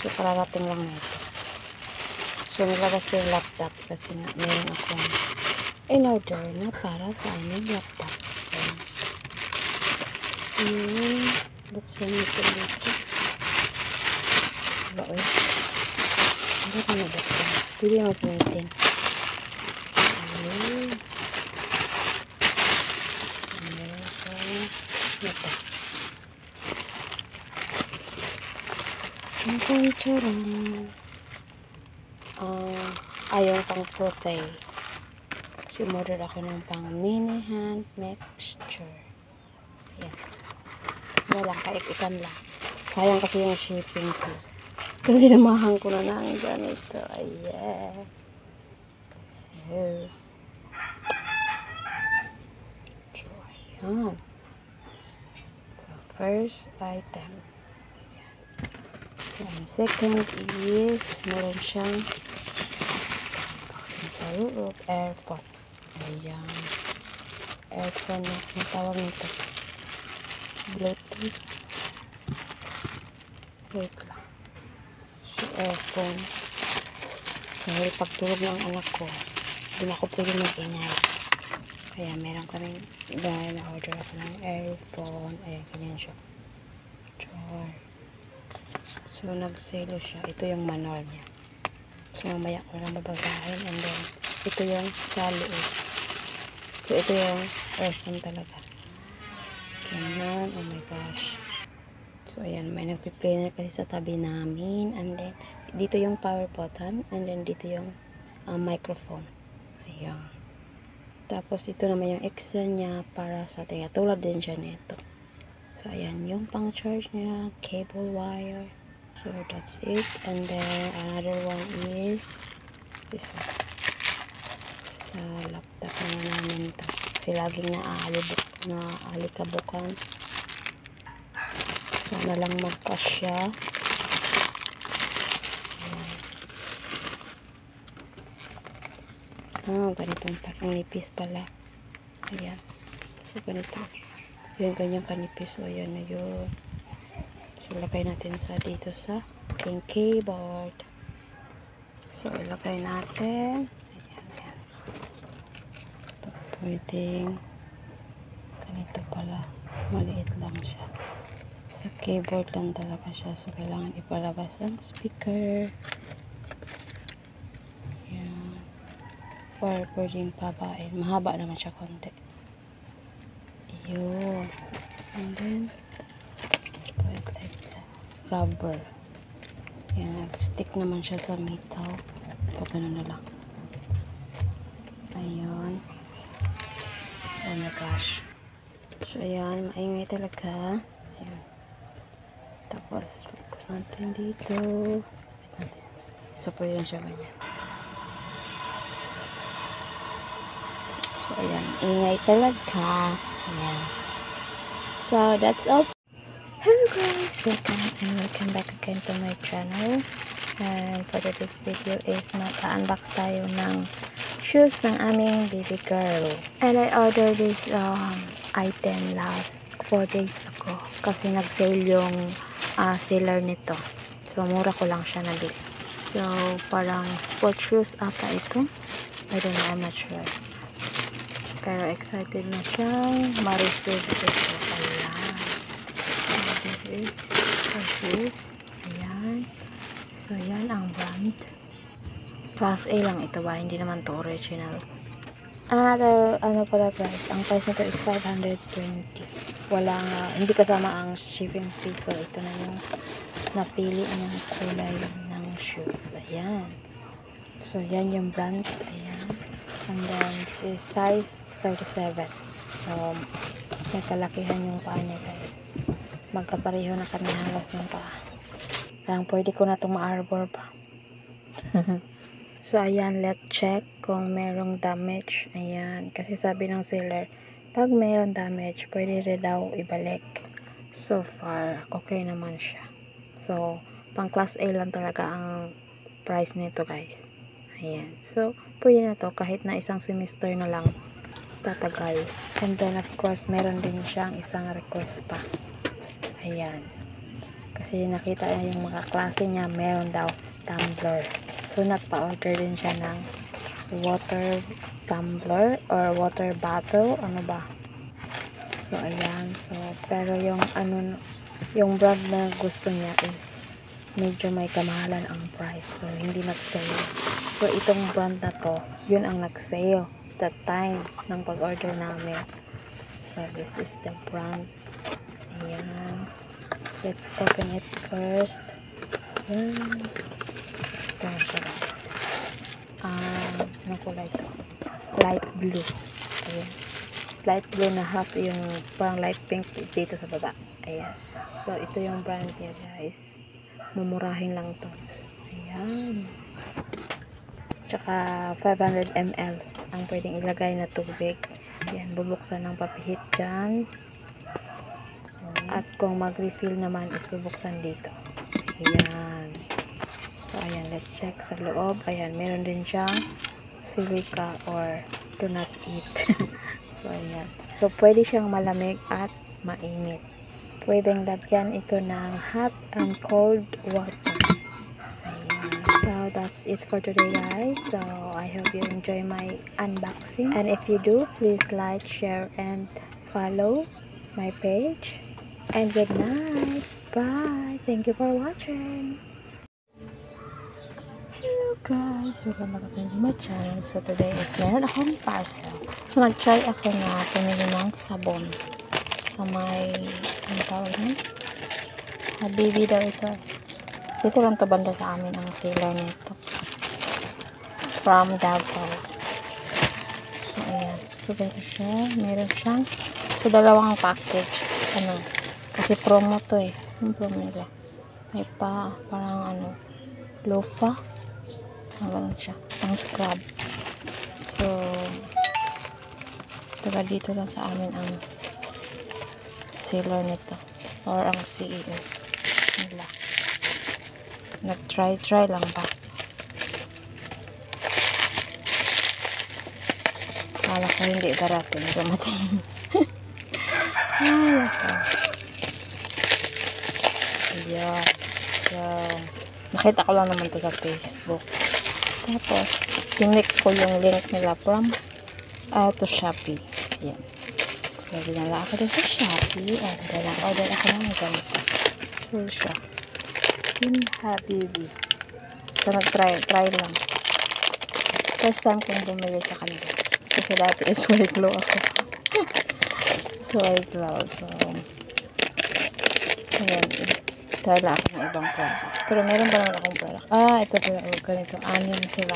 So, kararating lang nito. So, nilabas ko yung laptop kasi nga meron akong in-order na para sa aming laptop. Buksan nito dito. Diba, oy? Hindi ko nabuksan. Pwede mag-printing. Ito. Ang charang. Ayaw pang crochet. So, order ako ng pang mini hand mixture. Yan. Walang kaikikan lang. Sayang kasi yung shipping fee. Kasi namahan ko na ng ganito. Ayan. So, ayan. So, first item. Ayan. And second is, meron siyang sa loob, earphone. Ayan. Earphone na. Ang tawag nito. Bluetooth. Wait lang. So, earphone. Dahil pagtulog ng anak ko, hindi ako pwede mag-ingay. Kaya meron kami, dahil na-order ako ng earphone. Ayan, ganyan siya. Char. So, nag-sale siya. Ito yung manual niya. So, mamaya ko lang babasahin. And then, ito yung sa loob. So, ito yung earphone talaga. Ganyan. Oh my gosh. So, ayan. May nagpiplaner kasi sa tabi namin. And then, dito yung power button. And then, dito yung microphone. Ayan. Tapos, ito naman yung extra niya para sa ating. Tulad din siya nito. So, ayan. Yung pang-charge niya. Cable wire. So, that's it. And then, another one is this one. Sa laptop na namin ito. Kasi laging naalikabukan. Sana lang magkasya. Ganitong parang nipis pala. Ayan. So, ganito. Yan, ganyan kanipis. So, ayan na yun. So, ilagay natin dito sa aking keyboard. So, ilagay natin. Ayan, ayan. Ito, pwedeng ganito pala. Maliit lang siya. Sa keyboard lang talaga siya. So, kailangan ipalabas ang speaker. Ayan. Or pwedeng pabain. Mahaba naman siya konti. Ayun. And then, rubber. Yan, nag-stick naman siya sa metal. Pag ano na lang. Ayun. Oh my gosh. So, ayan. Maingay talaga. Ayan. Tapos, likod natin dito. So, pwede siya ganyan. So, ayan. Ingay talaga. Ayan. So, that's all. Hello guys, welcome back again to my channel. And for today's video is mag-unbox tayo ng shoes ng aming baby girl. And I ordered this item last 4 days ago kasi nag-sale yung seller nito. So mura ko lang siya nabili. So parang sport shoes ata ito. I don't know, I'm not sure. Pero excited na siyang ma-receive ito. Ayan. This is the shoes. Ayan. So, yan ang brand. Class A lang ito ba? Hindi naman to original. Ano pala price? Ang price nito is 520. Walang, hindi kasama ang shipping fee. So, ito na yung napili ng kulay ng shoes. Ayan. So, yan yung brand. Ayan. And then, this is size 37. So, may kalakihan yung paa niya guys. Magkapareho na kami halos ng paa. Parang pwede ko na itong ma-arbor pa. So, ayan, let's check kung merong damage. Ayan, kasi sabi ng seller, pag mayroong damage, pwede rin daw ibalik. So far, okay naman siya. So, pang class A lang talaga ang price nito guys. Ayan, so, pwede na to kahit na isang semester na lang tatagal. And then, of course, meron din siyang isang request pa. Ayan. Kasi nakita niya yung mga klase niya, meron daw tumbler. So nagpa-order din siya ng water tumbler or water bottle, ano ba. So ayan, so pero yung yung brand na gusto niya is medyo may kamahalan ang price, so hindi nag-sale. So itong brand na to, yun ang nag-sale that time ng pag-order namin. So this is the brand. Ayan, let's open it first. Ayan, ito na siya guys. Anong kulay ito? Light blue. Ayan, light blue na half, yung parang light pink dito sa baba. Ayan, so ito yung brand niya guys. Mumurahin lang to. Ayan, tsaka 500 ml ang pwedeng ilagay na tubig. Ayan, bubuksan ng papihit dyan. At kung mag-refill naman is bubuksan dito. Ayan, so ayan, let's check sa loob. Ayan, meron din siyang silica or do not eat. So ayan, so pwede siyang malamig at mainit. Pwedeng lagyan ito ng hot and cold water. So that's it for today guys. So I hope you enjoy my unboxing, and if you do, please like, share and follow my page. And good night. Bye. Thank you for watching. Hello guys, welcome back again to my channel. So today is meron akong parcel. So nag-try ako na pumili ng sabon sa may, ano tawag niya? Habibi daw ito. Dito lang to banda sa amin ang seller nito. From Davao. So ayan. So ganito siya. Meron siyang so dalawang package. Ano? Kasi promo to eh. Yung promo nila. May parang ano, lofa. Ganun siya. Pang scrub. So taga dito lang sa amin ang seller nito. Or ang CEO nila. Nag-try lang ba? Kala ko hindi darating. Dumating. Ay, ako. Ayan. So, nakita ko lang naman to sa Facebook. Tapos, kinik ko yung link nila from to Shopee. Ayan. So, dinala ako din sa Shopee. And then, order ako ng ganito. Full siya. Yung Habibi. So, nag-try lang. First time kong bumili sa kanila. Kasi dati is white glow ako. So, white glow. So, ayan. Try lang ako ng ibang product. Pero meron pa naman akong product. Ito pala. Ganito. 6 sila.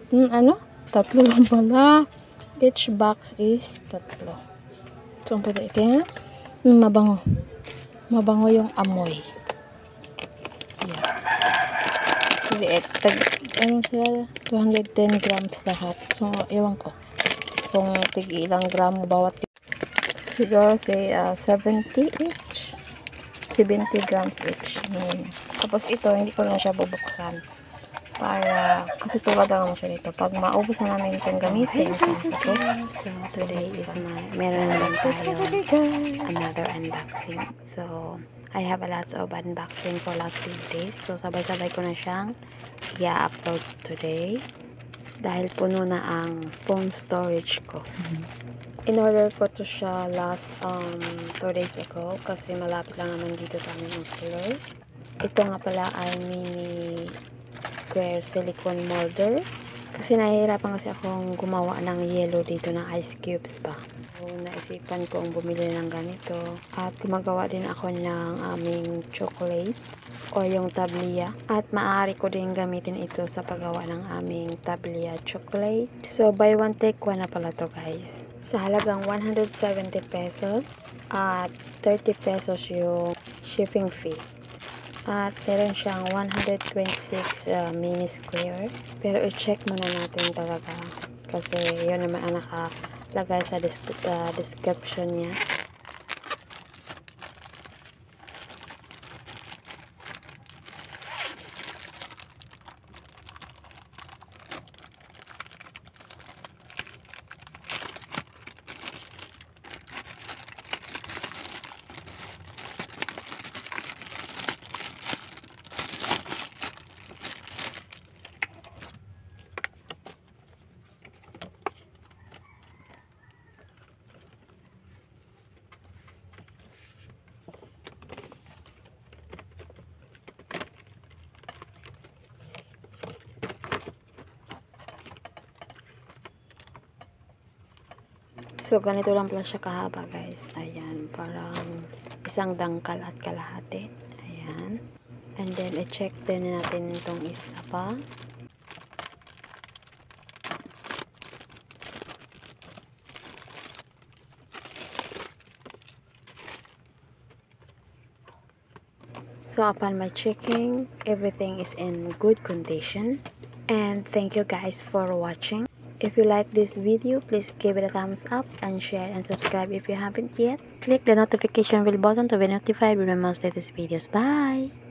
6. Ano? 3 lang pala. Each box is 3. So, ang pwede ito yan. Mabango. Mabango yung amoy. Yeah. Liit. Ano sila? 210 grams lahat. So, ewan ko. Kung tig-ilang gram bawat. Siguro say 70 each. 70 grams each. Tapos ito, hindi ko na siya bubuksan. Para, kasi tulad lang siya dito. Pag maubos na namin itong gamitin. So, today is meron naman tayo another unboxing. So, I have a lot of unboxing for last few days. So, sabay-sabay ko na siyang i-upload today. Dahil puno na ang phone storage ko. In-order ko to siya last 2 days ago. Kasi malapit lang naman dito sa amin ang seller. Ito nga pala ay mini square silicone molder. Kasi nahihirapan kasi akong gumawa ng yellow dito ng ice cubes ba. So, naisipan kong bumili ng ganito. At gumagawa din ako ng aming chocolate o yung tablia. At maaari ko din gamitin ito sa paggawa ng aming tablia chocolate. So, buy one take one na pala to guys. Sa halagang 170 pesos at 30 pesos yung shipping fee. At meron siyang 126 mini square. Pero i-check muna natin talaga. Kasi yun naman ang nakalagay sa description niya. So, ganito lang pala siya kahaba, guys. Ayan, parang isang dangkal at kalahati. Ayan. And then, i-check din natin itong isa pa. So, upon my checking, everything is in good condition. And thank you guys for watching. If you like this video, please give it a thumbs up and share and subscribe if you haven't yet. Click the notification bell button to be notified with my most latest videos. Bye!